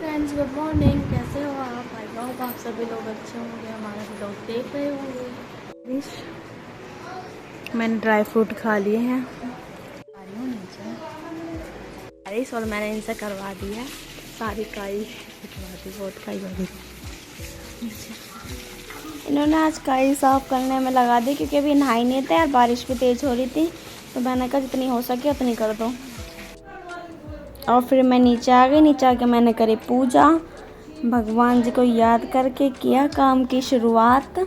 Friends, good morning. कैसे हो आप? आई होप आप सभी लोग अच्छे होंगे, हमारा भी लोग देख रहे होंगे। मैंने ड्राई फ्रूट खा लिए हैं बारिश, और मैंने इनसे करवा दी है सारी काई हटवा दी, बहुत काई हो गई। इन्होंने आज काई साफ करने में लगा दी क्योंकि अभी नहाई नहीं थे और बारिश भी तेज़ हो रही थी, तो मैंने कहा जितनी हो सके उतनी कर दो। और फिर मैं नीचे आ गई। नीचे आके मैंने करी पूजा, भगवान जी को याद करके किया काम की शुरुआत।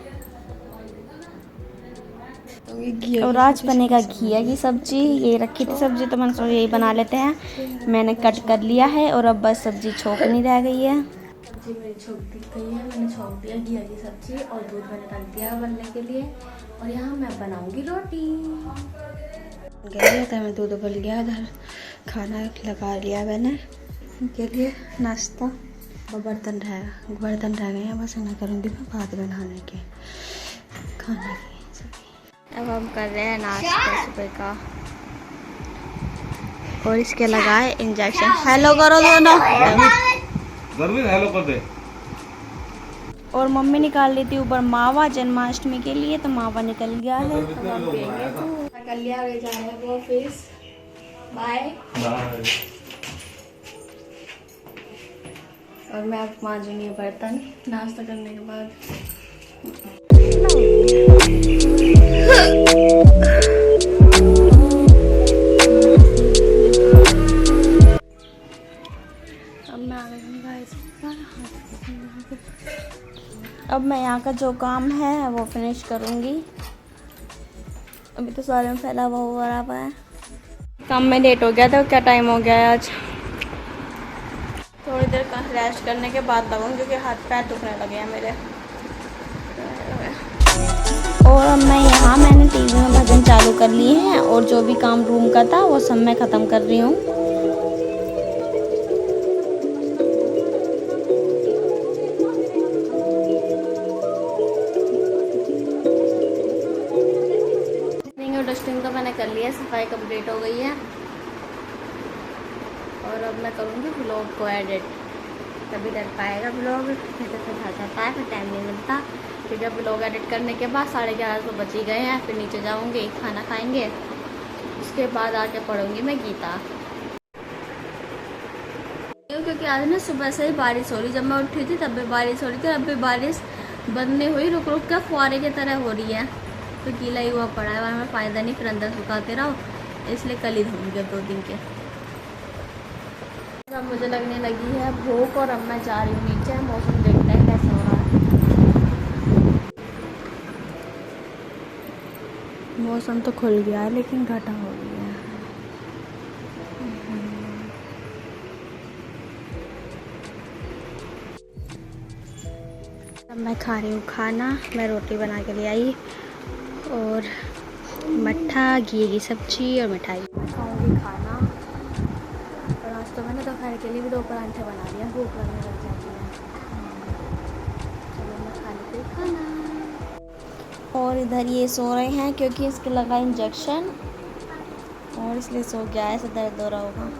और आज बनेगा घिया की सब्जी। ये रखी थी सब्जी तो मैंने सोचा यही बना लेते हैं। मैंने कट कर लिया है और अब बस सब्जी छोकनी रह गई है। सब्जी मेरी छोक दी गई है, मैंने छोक दिया घिया की सब्जी और दूध मैंने डाल दिया बनने के लिए। और यहाँ मैं बनाऊंगी रोटी। गया था मैं, दूध उबल गया, इधर खाना लगा लिया मैंने उनके लिए नाश्ता। और बर्तन रह गए हैं, बस इन्हें करूँगी मैं बाद में नहाने के खाने की। अब हम कर रहे हैं नाश्ता सुबह का। और इसके लगाए इंजेक्शन। हेलो करो दोनों। हेलो कर दे। और मम्मी निकाल ली थी ऊपर मावा जन्माष्टमी के लिए, तो मावा निकल गया है। तो हम पियेंगे दूध। कल्याण ले जा रहे हैं वो ऑफिस। बाय। और मैं अब मांजूंगी बर्तन नाश्ता करने के बाद। अब मैं यहाँ का जो काम है वो फिनिश करूँगी। अभी तो सारे में फैला हुआ है। काम में लेट हो गया था। क्या टाइम हो गया है आज? थोड़ी देर का रेस्ट करने के बाद लगूंगी क्योंकि हाथ पैर दुखने लगे हैं मेरे। और अब मैंने टीवी में भजन चालू कर लिए हैं और जो भी काम रूम का था वो सब मैं ख़त्म कर रही हूँ। डस्टिंग तो मैंने कर लिया, सफाई कंप्लीट हो गई है। और अब मैं करूँगी व्लॉग को एडिट। तभी कर पाएगा व्लॉग, नहीं तो फिर जाता है, फिर टाइम नहीं मिलता। फिर जब व्लॉग एडिट करने के बाद 11:30 तो बच ही गए हैं। फिर नीचे जाऊँगी, खाना खाएंगे, उसके बाद आके पढ़ूँगी मैं गीता। क्योंकि आज ना सुबह से ही बारिश हो रही, जब मैं उठी थी तब भी बारिश हो रही थी, अब भी बारिश बंद नहीं हुई, रुक रुक कर फुहारे की तरह हो रही है। तो गीला ही हुआ पड़ा है, वहाँ में फ़ायदा नहीं, फिर अंदर सुखाते रहो, इसलिए कल ही धोऊंगी 2 दिन के। अब मुझे लगने लगी है भूख और अब मैं जा रही हूँ नीचे। मौसम देखते हैं कैसा हो रहा है। मौसम तो खुल गया है लेकिन घटा हो गया है। अब मैं खा रही हूँ खाना। मैं रोटी बना के ले आई और मट्ठा, घी की सब्जी और मिठाई। मैं खाऊंगी खाना। और आज तो मैंने दोपहर के लिए भी 2 परांठे बना दिए, भूख लगने लग जाती है। चलो मैं खा लेती हूँ खाना। और इधर ये सो रहे हैं क्योंकि इसके लगा इंजेक्शन और इसलिए सो गया है, ऐसा दर्द हो रहा होगा।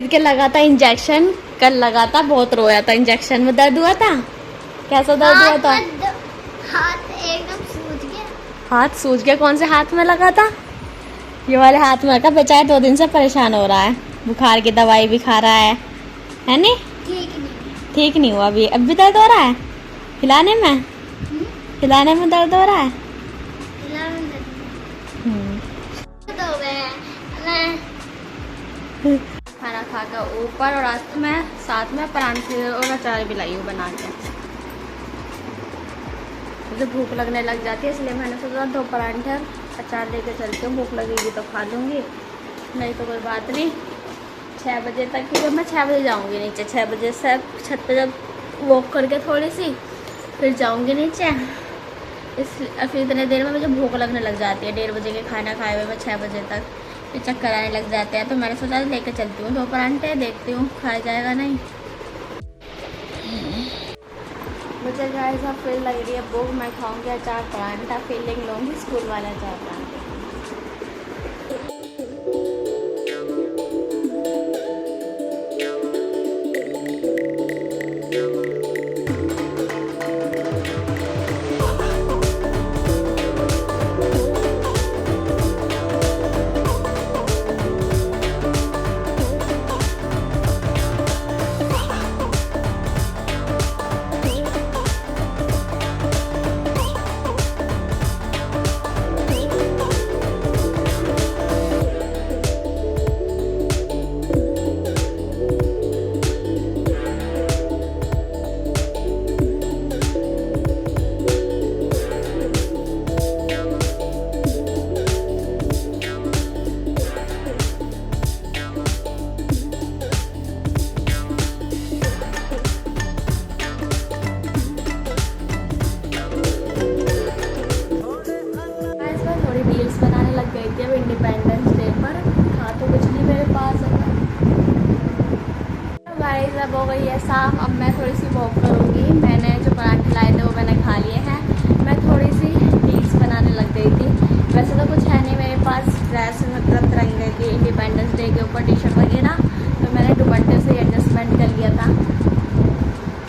इनके लगा था इंजेक्शन, कल लगा था, बहुत रोया था। इंजेक्शन में दर्द हुआ था। कैसा दर्द हुआ था? हाथ एकदम सूज गया। हाथ सूज गया? कौन से हाथ में लगा था? ये वाले हाथ में लगा। बेचारा 2 दिन से परेशान हो रहा है, बुखार की दवाई भी खा रहा है नहीं? ठीक नहीं हुआ अभी? अब भी दर्द हो रहा है? हिलाने में दर्द हो रहा है? खाना खाकर ऊपर, और आज तो मैं साथ में परांठे और अचार भी लाई हूँ बना के। मुझे भूख लगने लग जाती है, इसलिए मैंने सोचा 2 परांठे अचार लेके चलती हूँ। भूख लगेगी तो खा लूँगी, नहीं तो कोई बात नहीं। 6 बजे तक, क्योंकि मैं 6 बजे जाऊँगी नीचे। 6 बजे से छत पे जब वॉक करके थोड़ी सी फिर जाऊँगी नीचे। फिर इतने देर में मुझे भूख लगने लग जाती है। 1:30 बजे के खाना खाए हुए मैं 6 बजे तक फिर चक्कर आने लग जाते हैं। तो मैंने सोचा लेके चलती हूँ 2 परांठे, देखती हूँ खाया जाएगा नहीं। मुझे गाइस अब फिर लग रही है भूख। मैं खाऊंगी अचार परांठा, फीलिंग लूँगी स्कूल वाला अचार परांठा। अब मैं थोड़ी सी वॉक करूँगी। मैंने जो पराठे लाए थे वो मैंने खा लिए हैं। मैं थोड़ी सी रील्स बनाने लग गई थी। वैसे तो कुछ है नहीं मेरे पास ड्रेस, मतलब तिरंगे की, इंडिपेंडेंस डे के ऊपर टी शर्ट वगैरह, तो मैंने दुपट्टे से एडजस्टमेंट कर लिया था।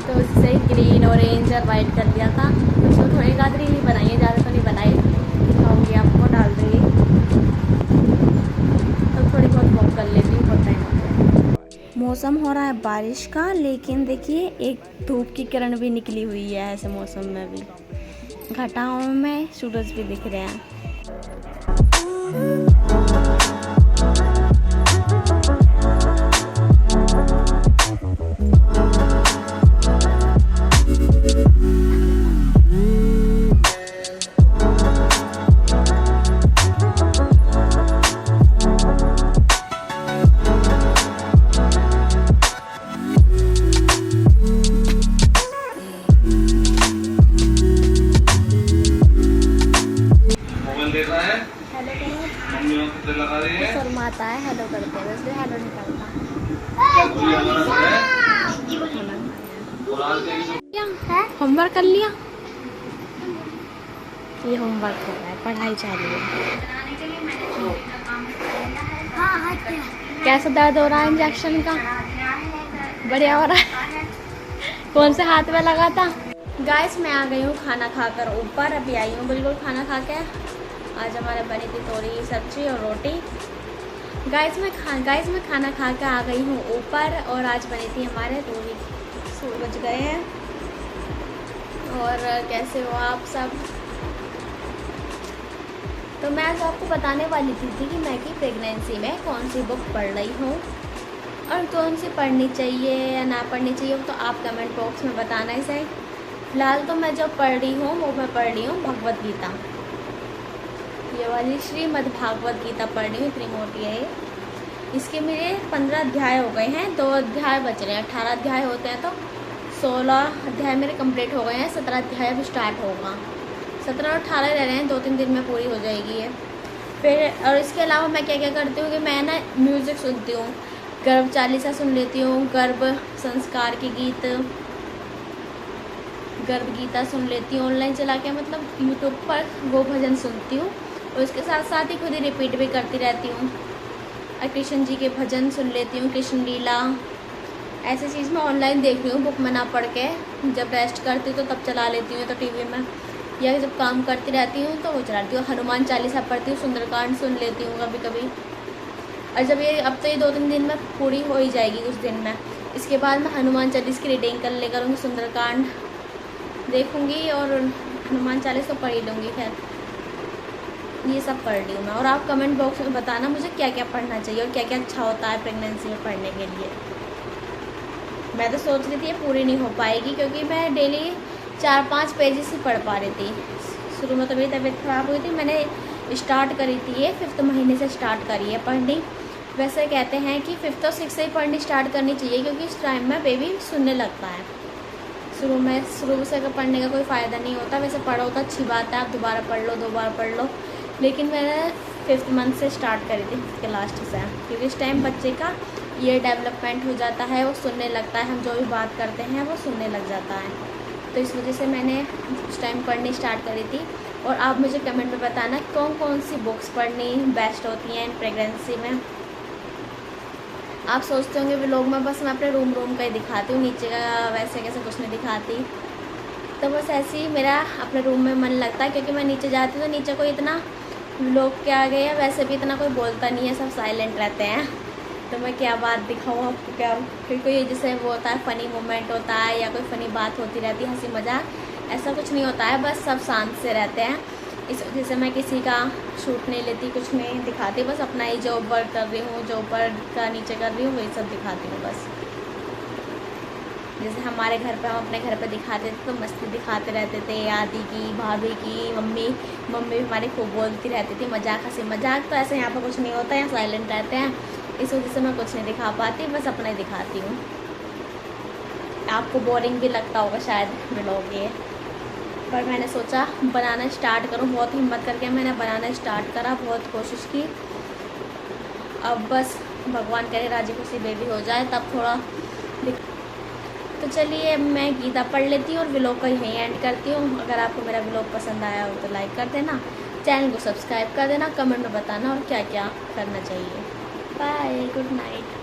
तो उससे ग्रीन, ऑरेंज और वाइट कर लिया था। तो उसमें थोड़ी गादरी ही बनाई है, ज़्यादा तो नहीं बनाई, दिखाऊँगी आपको, डाल दूँगी। तो थोड़ी बहुत वॉक कर लेती हूँ, बहुत टाइम हो गया। मौसम हो रहा है बारिश का, लेकिन देखिए एक धूप की किरण भी निकली हुई है। ऐसे मौसम में भी घटाओं में सूरज भी दिख रहे हैं। शर्माता है, हेलो करते हैं, वैसे हेलो नहीं करता। होमवर्क कर लिया? ये होमवर्क कर रहा है, पढ़ाई चालू है। कैसा दर्द हो रहा है इंजेक्शन का? बढ़िया हो रहा है। कौन से हाथ में लगा था? गाइस मैं आ गई हूँ खाना खाकर ऊपर, अभी आई हूँ बिल्कुल खाना खा के। आज हमारे बनी थी तोरी सब्जी और रोटी। गाइस मैं खाना खा के आ गई हूँ ऊपर, और आज बनी थी हमारे तोरी। 6 बज गए हैं। और कैसे हो आप सब? तो मैं आज आपको बताने वाली थी कि मैं कि प्रेगनेंसी में कौन सी बुक पढ़ रही हूँ और कौन सी पढ़नी चाहिए या ना पढ़नी चाहिए, तो आप कमेंट बॉक्स में बताना ही सही। फिलहाल तो मैं जो पढ़ रही हूँ वो मैं पढ़ रही हूँ भगवत गीता। ये वाली श्रीमद् भागवत गीता पढ़ रही हूँ, इतनी मोटी है ये। इसके मेरे 15 अध्याय हो गए हैं, 2 अध्याय बच रहे हैं। 18 अध्याय होते हैं तो 16 अध्याय मेरे कंप्लीट हो गए हैं। 17 अध्याय अभी स्टार्ट होगा। 17 और 18 रह रहे हैं, 2-3 दिन में पूरी हो जाएगी ये। फिर और इसके अलावा मैं क्या क्या करती हूँ कि मैं ना म्यूज़िक सुनती हूँ, गर्भ चालीसा सुन लेती हूँ, गर्भ संस्कार के गीत, गर्भ गीता सुन लेती हूँ ऑनलाइन चला के, मतलब यूट्यूब पर वो भजन सुनती हूँ। और उसके साथ साथ ही खुद ही रिपीट भी करती रहती हूँ। और कृष्ण जी के भजन सुन लेती हूँ, कृष्ण लीला, ऐसी चीज़ मैं ऑनलाइन देख रही हूँ, बुक में ना पढ़ के। जब रेस्ट करती हूँ तो तब चला लेती हूँ तो टीवी में, या जब काम करती रहती हूँ तो वो चलाती हूँ। हनुमान चालीसा पढ़ती हूँ, सुंदरकांड सुन लेती हूँ कभी कभी। और जब ये अब तो ये 2-3 दिन में पूरी हो ही जाएगी, कुछ दिन में। इसके बाद मैं हनुमान चालीसा की रीडिंग कर ले करूँगी, सुंदरकांड देखूँगी और हनुमान चालीसा तो पढ़ ही लूँगी। खैर ये सब पढ़ रही हूँ मैं। और आप कमेंट बॉक्स में बताना मुझे क्या क्या पढ़ना चाहिए और क्या क्या अच्छा होता है प्रेगनेंसी में पढ़ने के लिए। मैं तो सोच रही थी ये पूरी नहीं हो पाएगी, क्योंकि मैं डेली 4-5 पेजेस ही पढ़ पा रही थी। शुरू में तो मेरी तबीयत ख़राब हुई थी, मैंने स्टार्ट करी थी ये 5th महीने से स्टार्ट करी है पढ़नी। वैसे कहते हैं कि 5th और 6th से ही पढ़नी स्टार्ट करनी चाहिए, क्योंकि इस टाइम में बेबी सुनने लगता है। शुरू से अगर पढ़ने का कोई फ़ायदा नहीं होता। वैसे पढ़ो तो अच्छी बात है, आप दोबारा पढ़ लो, 2 बार पढ़ लो, लेकिन मैंने 5th मंथ से स्टार्ट करी थी, 5th के लास्ट से, क्योंकि इस टाइम बच्चे का ये डेवलपमेंट हो जाता है, वो सुनने लगता है, हम जो भी बात करते हैं वो सुनने लग जाता है। तो इस वजह से मैंने उस टाइम पढ़नी स्टार्ट करी थी। और आप मुझे कमेंट में बताना कौन कौन सी बुक्स पढ़नी बेस्ट होती हैं प्रेगनेंसी में। आप सोचते होंगे व्लॉग में बस मैं अपने रूम का ही दिखाती हूँ, नीचे का वैसे कैसे कुछ नहीं दिखाती। तो बस ऐसे ही मेरा अपने रूम में मन लगता है, क्योंकि मैं नीचे जाती हूँ तो नीचे कोई इतना लोग के आगे या वैसे भी इतना कोई बोलता नहीं है, सब साइलेंट रहते हैं। तो मैं क्या बात दिखाऊँ आपको, क्या कोई जैसे वो होता है फ़नी मोमेंट होता है या कोई फ़नी बात होती रहती है, हंसी मजाक, ऐसा कुछ नहीं होता है, बस सब शांत से रहते हैं। इस वजह से मैं किसी का शूट नहीं लेती, कुछ नहीं दिखाती, बस अपना ही जो ऊपर कर रही हूँ, जो ऊपर का नीचे कर रही हूँ वही सब दिखाती हूँ बस। जैसे हमारे घर पे, हम अपने घर पे दिखाते थे तो मस्ती दिखाते रहते थे, आदि की, भाभी की, मम्मी भी हमारी खूब बोलती रहती थी, मजाक, हंसी मजाक। तो ऐसे यहाँ पर कुछ नहीं होता, यहाँ साइलेंट रहते हैं, इस वजह से मैं कुछ नहीं दिखा पाती, बस अपना ही दिखाती हूँ। आपको बोरिंग भी लगता होगा शायद व्लॉग ये, पर मैंने सोचा बनाना स्टार्ट करूँ, बहुत हिम्मत करके मैंने बनाना स्टार्ट करा, बहुत कोशिश की। अब बस भगवान करे राजी खुशी बेबी हो जाए, तब थोड़ा तो चलिए मैं गीता पढ़ लेती हूँ और व्लॉग को यहीं एंड करती हूँ। अगर आपको मेरा व्लॉग पसंद आया हो तो लाइक कर देना, चैनल को सब्सक्राइब कर देना, कमेंट में बताना और क्या क्या करना चाहिए। Bye, good night.